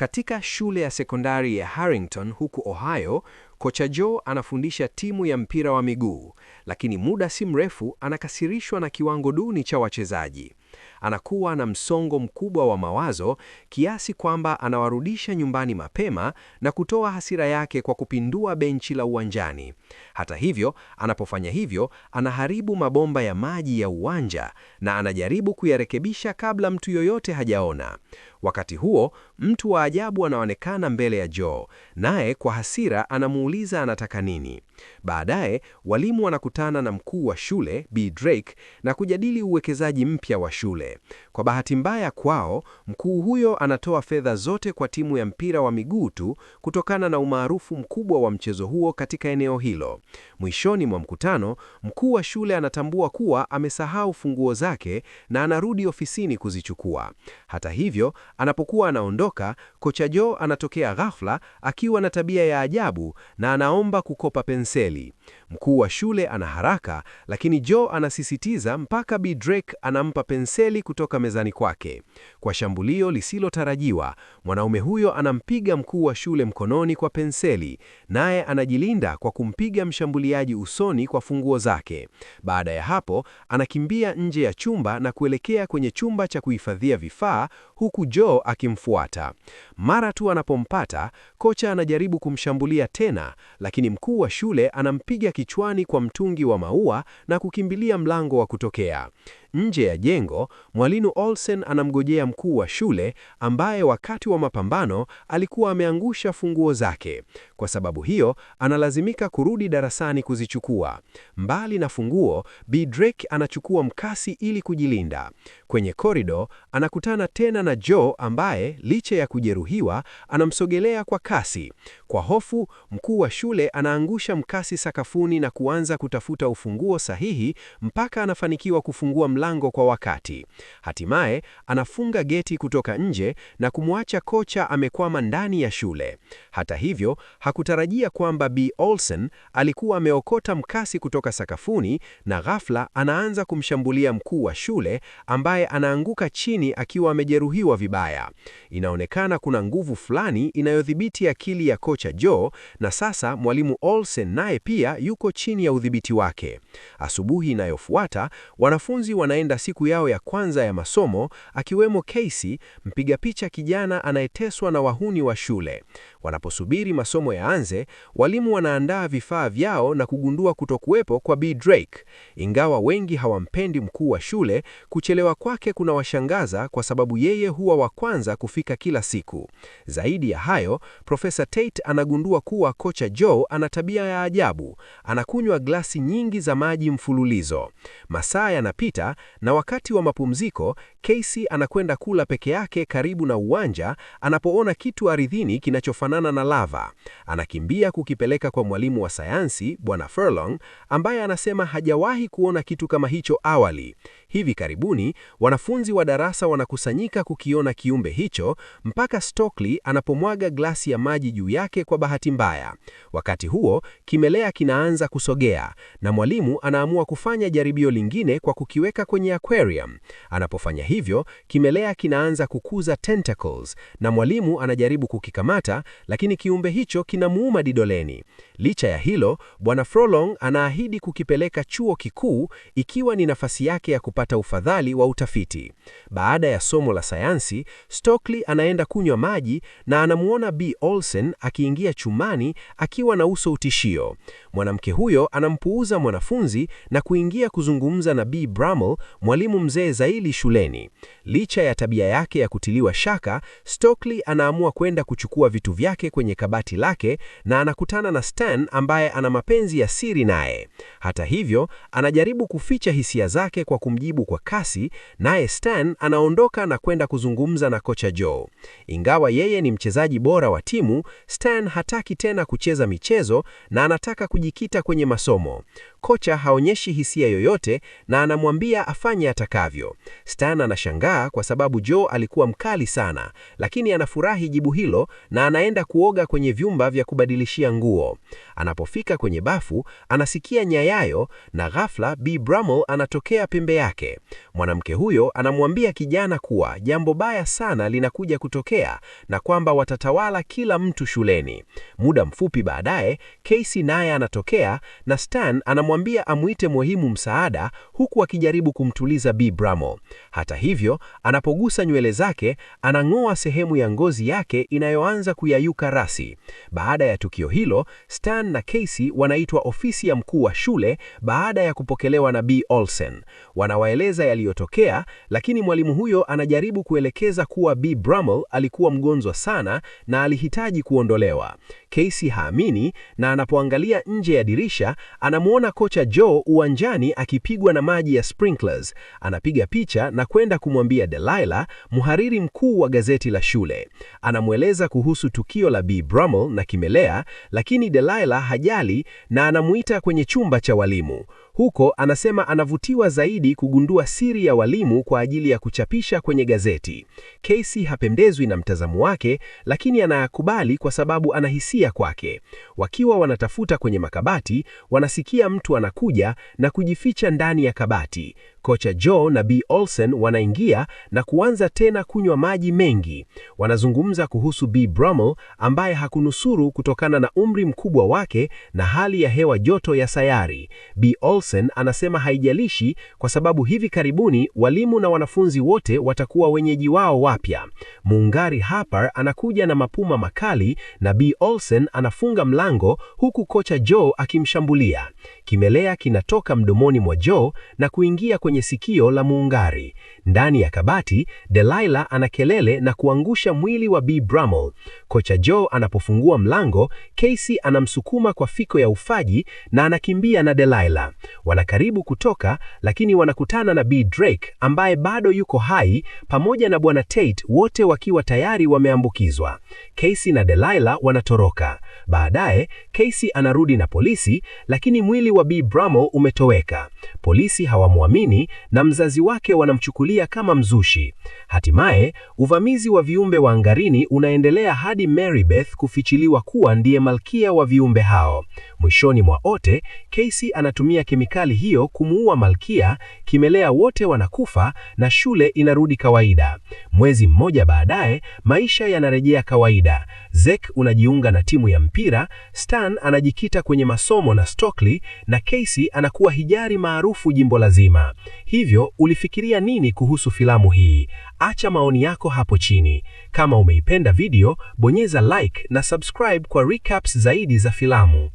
Katika shule ya sekondari ya Harrington huku Ohio, kocha Joe anafundisha timu ya mpira wa miguu, lakini muda si mrefu anakasirishwa na kiwango duni cha wachezaji. Anakuwa na msongo mkubwa wa mawazo kiasi kwamba anawarudisha nyumbani mapema na kutoa hasira yake kwa kupindua benchi la uwanjani. Hata hivyo, anapofanya hivyo, anaharibu mabomba ya maji ya uwanja na anajaribu kuyarekebisha kabla mtu yoyote hajaona. Wakati huo, mtu wa ajabu anaonekana mbele ya Joe, naye kwa hasira anamuuliza anataka nini. Baadaye, walimu wanakutana na mkuu wa shule, B. Drake, na kujadili uwekezaji mpya wa shule. Kwa bahati mbaya kwao, mkuu huyo anatoa fedha zote kwa timu ya mpira wa miguu tu kutokana na umaarufu mkubwa wa mchezo huo katika eneo hilo. Mwishoni mwa mkutano, mkuu wa shule anatambua kuwa amesahau funguo zake na anarudi ofisini kuzichukua. Hata hivyo, anapokuwa anaondoka, kocha Joe anatokea ghafla akiwa na tabia ya ajabu na anaomba kukopa penseli. Mkuu wa shule ana haraka, lakini Joe anasisitiza mpaka B. Drake anampa penseli kutoka mezani kwake. Kwa shambulio lisilotarajiwa, mwanaume huyo anampiga mkuu wa shule mkononi kwa penseli, naye anajilinda kwa kumpiga mshambuliaji usoni kwa funguo zake. Baada ya hapo, anakimbia nje ya chumba na kuelekea kwenye chumba cha kuhifadhia vifaa huku Joe akimfuata. Mara tu anapompata, kocha anajaribu kumshambulia tena, lakini mkuu wa shule anampiga kichwani kwa mtungi wa maua na kukimbilia mlango wa kutokea. Nje ya jengo, mwalimu Olsen anamgojea mkuu wa shule ambaye wakati wa mapambano alikuwa ameangusha funguo zake. Kwa sababu hiyo, analazimika kurudi darasani kuzichukua. Mbali na funguo, B. Drake anachukua mkasi ili kujilinda. Kwenye korido, anakutana tena na Joe ambaye, licha ya kujeruhiwa, anamsogelea kwa kasi. Kwa hofu, mkuu wa shule anaangusha mkasi sakafuni na kuanza kutafuta ufunguo sahihi mpaka anafanikiwa kufungua mlango kwa wakati. Hatimaye, anafunga geti kutoka nje na kumwacha kocha amekwama ndani ya shule. Hata hivyo, hakutarajia kwamba B. Olsen alikuwa ameokota mkasi kutoka sakafuni na ghafla anaanza kumshambulia mkuu wa shule ambaye anaanguka chini akiwa amejeruhiwa vibaya. Inaonekana kuna nguvu fulani inayodhibiti akili ya kocha Joe na sasa mwalimu Olsen naye pia yuko chini ya udhibiti wake. Asubuhi inayofuata, wanafunzi wanaenda siku yao ya kwanza ya masomo, akiwemo Casey, mpiga picha kijana anayeteswa na wahuni wa shule. Wanaposubiri masomo yaanze, walimu wanaandaa vifaa vyao na kugundua kutokuwepo kwa B. Drake. Ingawa wengi hawampendi mkuu wa shule, kuchelewa kwake kuna washangaza kwa sababu yeye huwa wa kwanza kufika kila siku. Zaidi ya hayo, Profesa Tate anagundua kuwa kocha Joe ana tabia ya ajabu. Anakunywa glasi nyingi za maji mfululizo. Masaa yanapita na wakati wa mapumziko, Casey anakwenda kula peke yake karibu na uwanja anapoona kitu ardhini kinachofanana na lava. Anakimbia kukipeleka kwa mwalimu wa sayansi, Bwana Furlong, ambaye anasema hajawahi kuona kitu kama hicho awali. Hivi karibuni, wanafunzi wa darasa wanakusanyika kukiona kiumbe hicho mpaka Stokely anapomwaga glasi ya maji juu yake kwa bahati mbaya. Wakati huo, kimelea kinaanza kusogea na mwalimu anaamua kufanya jaribio lingine kwa kukiweka kwenye aquarium. Anapofanya hivyo, kimelea kinaanza kukuza tentacles na mwalimu anajaribu kukikamata, lakini kiumbe hicho kinamuuma didoleni. Licha ya hilo, Bwana Furlong anaahidi kukipeleka chuo kikuu ikiwa ni nafasi yake ya kupata ufadhili wa utafiti. Baada ya somo la sayansi, Stokely anaenda kunywa maji na anamuona B. Olsen akiingia chumani akiwa na uso utishio. Mwanamke huyo anampuuza mwanafunzi na kuingia kuzungumza na B. Bramall, mwalimu mzee zaidi shuleni. Licha ya tabia yake ya kutiliwa shaka, Stokely anaamua kwenda kuchukua vitu vyake kwenye kabati lake na anakutana na Stan ambaye ana mapenzi ya siri naye. Hata hivyo, anajaribu kuficha hisia zake kwa kumjibu kwa kasi, naye Stan anaondoka na kwenda kuzungumza na kocha Joe. Ingawa yeye ni mchezaji bora wa timu, Stan hataki tena kucheza michezo na anataka kujikita kwenye masomo. kocha haonyeshi hisia yoyote na anamwambia afanye atakavyo. Stan anashangaa kwa sababu Joe alikuwa mkali sana, lakini anafurahi jibu hilo na anaenda kuoga kwenye vyumba vya kubadilishia nguo. Anapofika kwenye bafu, anasikia nyayayo na ghafla B. Brummel anatokea pembe yake. Mwanamke huyo anamwambia kijana kuwa jambo baya sana linakuja kutokea na kwamba watatawala kila mtu shuleni. Muda mfupi baadaye, Casey naye anatokea na Stan anamwambia amuite muhimu msaada huku akijaribu kumtuliza B. Brummel. Hata hivyo, anapogusa nywele zake, anang'oa sehemu ya ngozi yake inayoanza kuyayuka rasi. Baada ya tukio hilo, Stan na Casey wanaitwa ofisi ya mkuu wa shule baada ya kupokelewa na B. Olsen. Wanawaeleza yaliyotokea, lakini mwalimu huyo anajaribu kuelekeza kuwa B. Brummel alikuwa mgonjwa sana na alihitaji kuondolewa. Casey haamini na anapoangalia nje ya dirisha, anamuona kocha Joe uwanjani akipigwa na maji ya sprinklers. Anapiga picha na kwenda kumwambia Delilah, mhariri mkuu wa gazeti la shule. Anamweleza kuhusu tukio la B. Brummel na kimelea, lakini Delilah hajali na anamuita kwenye chumba cha walimu. Huko anasema anavutiwa zaidi kugundua siri ya walimu kwa ajili ya kuchapisha kwenye gazeti. Casey hapendezwi na mtazamo wake, lakini anayakubali kwa sababu anahisia kwake. Wakiwa wanatafuta kwenye makabati, wanasikia mtu anakuja na kujificha ndani ya kabati. Kocha Joe na B. Olsen wanaingia na kuanza tena kunywa maji mengi. Wanazungumza kuhusu B. Brummel ambaye hakunusuru kutokana na umri mkubwa wake na hali ya hewa joto ya sayari. B. Olsen anasema haijalishi kwa sababu hivi karibuni walimu na wanafunzi wote watakuwa wenyeji wao wapya. Muungari Harper anakuja na mapuma makali na B. Olsen anafunga mlango huku kocha Joe akimshambulia. Kimelea kinatoka mdomoni mwa Joe na kuingia kwenye sikio la muungari. Ndani ya kabati, Delilah anakelele na kuangusha mwili wa B. Brummel. Kocha Joe anapofungua mlango, Casey anamsukuma kwa fiko ya ufaji na anakimbia na Delilah. Wanakaribu kutoka, lakini wanakutana na B. Drake ambaye bado yuko hai pamoja na bwana Tate, wote wakiwa tayari wameambukizwa. Casey na Delilah wanatoroka. Baadaye, Casey anarudi na polisi, lakini mwili wa B. Brummel umetoweka. Polisi hawamwamini na mzazi wake wanamchukulia kama mzushi. Hatimaye, uvamizi wa viumbe wa angarini unaendelea hadi Mary Beth kufichiliwa kuwa ndiye malkia wa viumbe hao. Mwishoni mwa ote, Casey anatumia kemikali hiyo kumuua malkia, kimelea wote wanakufa na shule inarudi kawaida. Mwezi mmoja baadaye, maisha yanarejea kawaida. Zek unajiunga na timu ya mpira, Stan anajikita kwenye masomo na Stockley, na Casey anakuwa hijari maarufu jimbo lazima. Hivyo, ulifikiria nini kuhusu filamu hii? Acha maoni yako hapo chini. Kama umeipenda video, bonyeza like na subscribe kwa recaps zaidi za filamu.